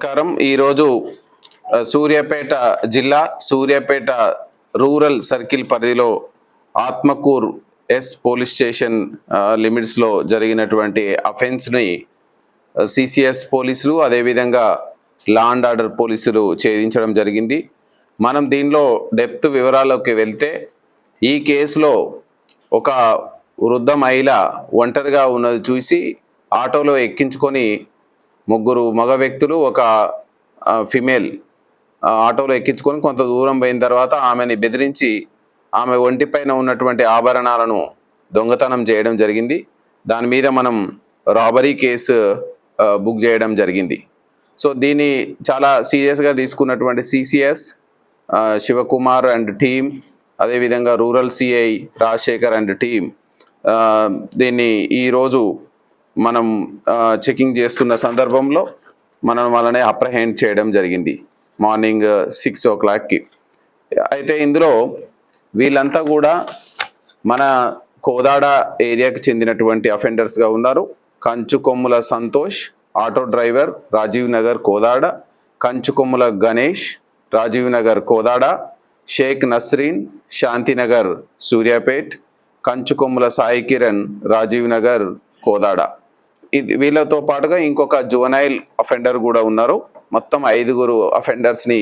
నమస్కారం. ఈరోజు సూర్యాపేట జిల్లా సూర్యాపేట రూరల్ సర్కిల్ పరిధిలో ఆత్మకూర్ ఎస్ పోలీస్ స్టేషన్ లిమిట్స్లో జరిగినటువంటి అఫెన్స్ని సిసిఎస్ పోలీసులు అదేవిధంగా లా అండ్ ఆర్డర్ పోలీసులు ఛేదించడం జరిగింది. మనం దీనిలో డెప్త్ వివరాల్లోకి వెళ్తే ఈ కేసులో ఒక వృద్ధ మహిళ ఒంటరిగా ఉన్నది చూసి ఆటోలో ఎక్కించుకొని ముగ్గురు మగ వ్యక్తులు ఒక ఫిమేల్ ఆటోలో ఎక్కించుకొని కొంత దూరం పోయిన తర్వాత ఆమెని బెదిరించి ఆమె ఒంటిపైన ఉన్నటువంటి ఆభరణాలను దొంగతనం చేయడం జరిగింది. దాని మీద మనం రాబరీ కేసు బుక్ చేయడం జరిగింది. సో దీన్ని చాలా సీరియస్గా తీసుకున్నటువంటి సిసిఎస్ శివకుమార్ అండ్ టీమ్, అదేవిధంగా rural CI Rajasekhar and team దీన్ని ఈరోజు మనం చెకింగ్ చేస్తున్న సందర్భంలో మనం వాళ్ళని అప్రహెండ్ చేయడం జరిగింది మార్నింగ్ 6 o'clock. అయితే ఇందులో వీళ్ళంతా కూడా మన కోదాడ ఏరియాకి చెందినటువంటి అఫెండర్స్గా ఉన్నారు. కంచుకొమ్ముల సంతోష్ ఆటో డ్రైవర్ రాజీవ్ నగర్ కోదాడ, కంచుకొమ్ముల గణేష్ రాజీవ్ నగర్ కోదాడ, షేక్ నస్రీన్ శాంతినగర్ సూర్యాపేట్, కంచుకొమ్ముల సాయి కిరణ్ రాజీవ్ నగర్ కోదాడ. వీళ్ళతో పాటుగా ఇంకొక జువనైల్ అఫెండర్ కూడా ఉన్నారు. మొత్తం 5 అఫెండర్స్ని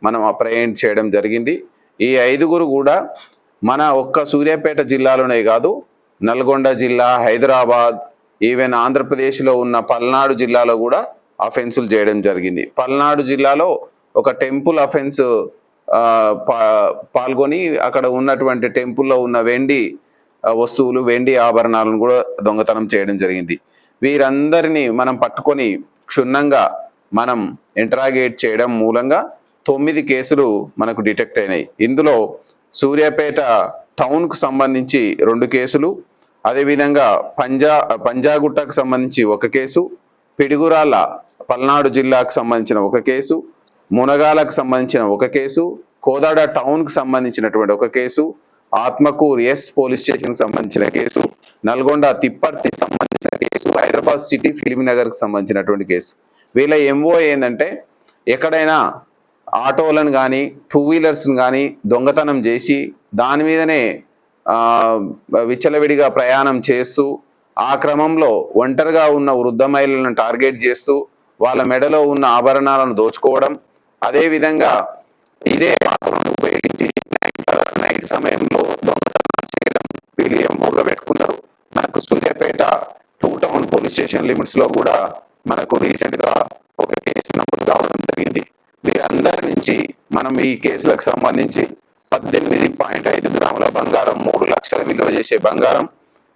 మనం అప్రహెండ్ చేయడం జరిగింది. ఈ 5 కూడా మన ఒక్క సూర్యాపేట జిల్లాలోనే కాదు, నల్గొండ జిల్లా, హైదరాబాద్, ఈవెన్ ఆంధ్రప్రదేశ్లో ఉన్న పల్నాడు జిల్లాలో కూడా అఫెన్సులు చేయడం జరిగింది. పల్నాడు జిల్లాలో ఒక టెంపుల్ అఫెన్స్ పాల్గొని అక్కడ ఉన్నటువంటి టెంపుల్లో ఉన్న వెండి వస్తువులు, వెండి ఆభరణాలను కూడా దొంగతనం చేయడం జరిగింది. వీరందరినీ మనం పట్టుకొని క్షుణ్ణంగా మనం ఇంటరాగేట్ చేయడం మూలంగా 9 కేసులు మనకు డిటెక్ట్ అయినాయి. ఇందులో సూర్యాపేట టౌన్కు సంబంధించి 2 కేసులు, అదేవిధంగా పంజాగుట్టకు సంబంధించి 1 కేసు, పిడుగురాళ్ళ పల్నాడు జిల్లాకు సంబంధించిన 1 కేసు, మునగాలకు సంబంధించిన 1 కేసు, కోదాడ టౌన్కు సంబంధించినటువంటి 1 కేసు, ఆత్మకూర్ ఎస్ పోలీస్ స్టేషన్కి సంబంధించిన కేసు, నల్గొండ తిప్పర్తికి సంబంధించిన కేసు, హైదరాబాద్ సిటీ ఫిలింనగర్కి సంబంధించినటువంటి కేసు. వీళ్ళ ఎంఓ ఏంటంటే ఎక్కడైనా ఆటోలను కానీ 2 వీలర్స్ని కానీ దొంగతనం చేసి దాని మీదనే విచ్చలవిడిగా ప్రయాణం చేస్తూ ఆ క్రమంలో ఒంటరిగా ఉన్న వృద్ధ మహిళలను టార్గెట్ చేస్తూ వాళ్ళ మెడలో ఉన్న ఆభరణాలను దోచుకోవడం, అదేవిధంగా ఇదే ఆటోలను ఉపయోగించి నైట్ సమయంలో దొంగతనం చేయడం వీళ్ళు ఎంఓగా పెట్టుకున్నారు. మనకు సూర్యాపేట 2 టౌన్ పోలీస్ స్టేషన్ లిమిట్స్లో కూడా మనకు రీసెంట్గా ఒక కేసు నమోదు కావడం జరిగింది. వీరందరి నుంచి మనం ఈ కేసులకు సంబంధించి 18.5 గ్రాముల బంగారం, 3 లక్షల విలువ చేసే బంగారం,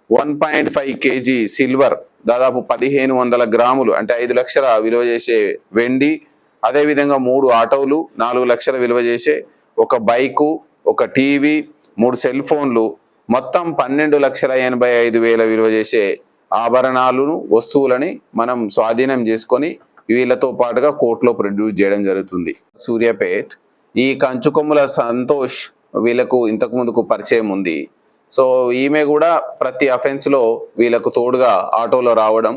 1.5 kg సిల్వర్, దాదాపు 1500 గ్రాములు అంటే 5 లక్షల విలువ చేసే వెండి, అదేవిధంగా 3 ఆటోలు, 4 లక్షల విలువ చేసే ఒక బైకు, ఒక టీవీ, 3 సెల్ ఫోన్లు, మొత్తం 12,85,000 విలువ చేసే ఆభరణాలను, వస్తువులని మనం స్వాధీనం చేసుకొని వీళ్ళతో పాటుగా కోర్టులో ప్రొడ్యూస్ చేయడం జరుగుతుంది. సూర్యాపేట్ ఈ కంచుకొమ్ముల సంతోష్ వీళ్ళకు ఇంతకు ముందుకు పరిచయం ఉంది. సో ఈమె కూడా ప్రతి అఫెన్స్లో వీళ్ళకు తోడుగా ఆటోలో రావడం.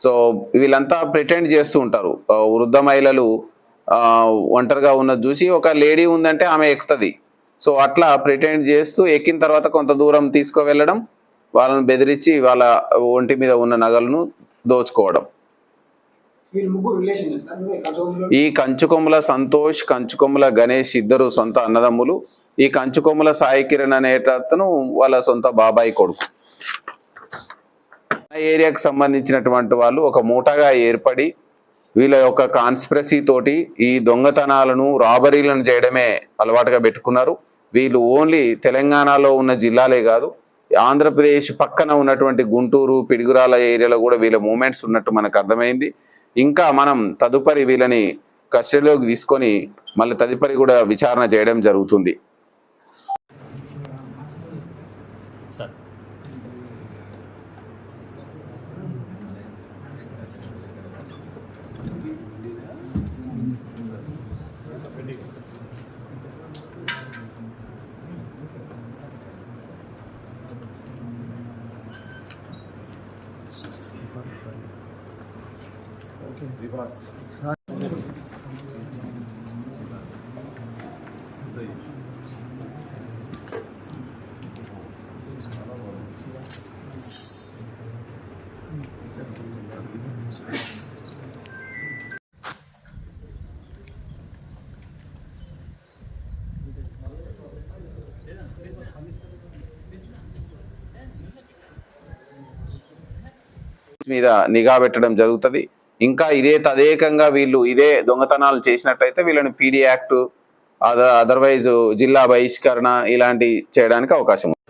సో వీళ్ళంతా ప్రిటెండ్ చేస్తూ ఉంటారు. వృద్ధ మహిళలు ఒంటరిగా ఉన్నది చూసి ఒక లేడీ ఉందంటే ఆమె ఎక్కుతుంది. సో అట్లా ప్రిటెండ్ చేస్తూ ఎక్కిన తర్వాత కొంత దూరం తీసుకువెళ్ళడం, వాళ్ళని బెదిరించి వాళ్ళ ఒంటి మీద ఉన్న నగలను దోచుకోవడం. ఈ కంచుకొమ్ముల సంతోష్, కంచుకొమ్ముల గణేష్ ఇద్దరు సొంత అన్నదమ్ములు. ఈ కంచుకొమ్ముల సాయి కిరణ్ అనేటతను వాళ్ళ సొంత బాబాయ్ కొడుకు. ఏరియాకి సంబంధించినటువంటి వాళ్ళు ఒక మూటగా ఏర్పడి వీళ్ళ యొక్క కాన్స్పిరసీ తోటి ఈ దొంగతనాలను, రాబరీలను చేయడమే అలవాటుగా పెట్టుకున్నారు. వీళ్ళు ఓన్లీ తెలంగాణలో ఉన్న జిల్లాలే కాదు, ఆంధ్రప్రదేశ్ పక్కన ఉన్నటువంటి గుంటూరు, పిడుగురాల ఏరియాలో కూడా వీళ్ళ మూమెంట్స్ ఉన్నట్టు మనకు అర్థమైంది. ఇంకా మనం తదుపరి వీళ్ళని కస్టడీలోకి తీసుకొని మళ్ళీ తదుపరి కూడా విచారణ చేయడం జరుగుతుంది. Reverse. మీద నిఘా పెట్టడం జరుగుతుంది. ఇంకా ఇదే తదేకంగా వీళ్ళు ఇదే దొంగతనాలు చేసినట్టయితే వీళ్ళని పీడీ యాక్ట్ అదర్వైజ్ జిల్లా బహిష్కరణ ఇలాంటి చేయడానికి అవకాశం ఉంది.